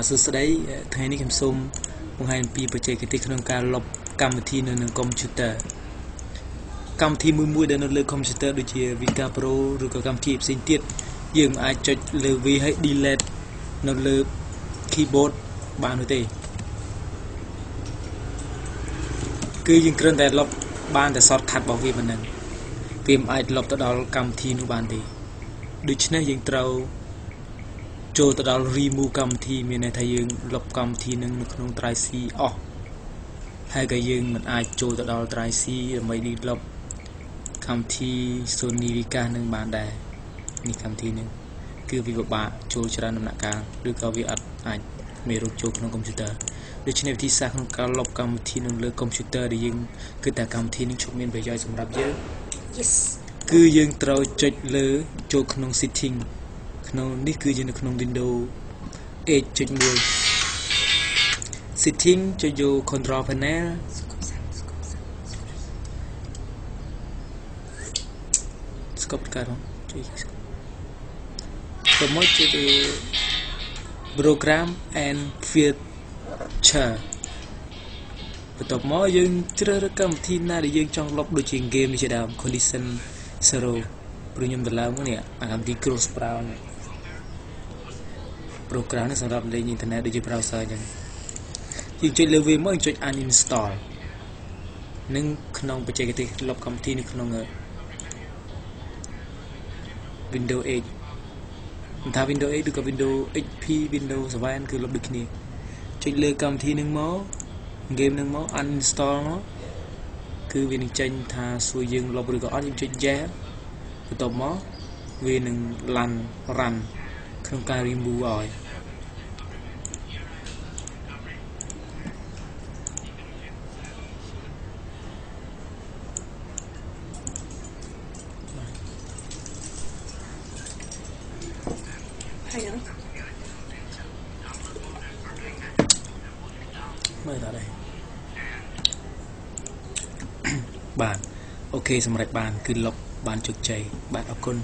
សួស្តីថ្ងៃនេះខ្ញុំសូមបង្ហាញពីបច្ចេកទេសក្នុងការលុបកម្មវិធីនៅនឹងកុំព្យូទ័រកម្មវិធីមួយដែលនៅលើកុំព្យូទ័រដូចជា Vita Pro ឬក៏កម្មវិធីផ្សេងទៀតយើងអាចចុចលើវាហើយ delete នៅលើ keyboard បាននោះទេគឺយើងគ្រាន់តែលុបបានតែ shortcut របស់វាប៉ុណ្ណឹងវាមិនអាចលុបទៅដល់កម្មវិធីនោះបានទេដូច្នេះយើងត្រូវចូលទៅដល់ remove កម្មវិធីមានន័យថាយើងលុបកម្មវិធីនឹងនៅក្នុង drive C អស់ហើយក៏យើងមិនអាចចូលទៅដល់ drive C ដើម្បីលុបកម្មវិធី Sony Vegas នឹងបានដែរនេះកម្មវិធីនេះគឺវាពិបាកចូលច្រើនដំណាក់កាលឬក៏វាអត់អាចមេរោគចូលក្នុងកុំព្យូទ័រដូច្នេះវិធីសាស្ត្រក្នុងការលុបកម្មវិធីនៅលើកុំព្យូទ័រដែលយើងគឺតែកម្មវិធីនឹងឈប់មានប្រយោជន៍សម្រាប់យើង Yes គឺយើងត្រូវចុចលើចូលក្នុង setting ក្នុងនេះគឺយើងនៅក្នុង Windows 8.1 setting ចុចយក control panel ស្កប់កាត់ចុចទៅមកចុច program and feature បន្ទាប់មកយើងជ្រើសរើសកម្មវិធីណាដែលយើងចង់លុបដូចជា game នេះជាដើម collision 0ព្រោះខ្ញុំទៅឡើងនេះអាកម្មវិធី cross browser នេះ program នេះសម្រាប់លេងអ៊ីនធឺណិតដូចជា browser អញ្ចឹងយើងចុចលើវាមកចុច uninstall នឹងក្នុងបច្ចេកទេសលុបកម្មវិធីនៅក្នុង Windows 8 ថា Windows 8ឬក៏ Windows XP Windows 7គឺលុបដូចគ្នាចុចលើកម្មវិធីនឹងមក game នឹងមក uninstall មកគឺវានឹងចេញថាសួរយើងលុបឬក៏អត់យើងចុច yes បន្ទាប់មកវានឹង run ក្នុងការ remove ឲ្យមើលដល់đây បាទអូខេសម្រាប់បានគឺលុបបានជោគជ័យបាទអរគុណ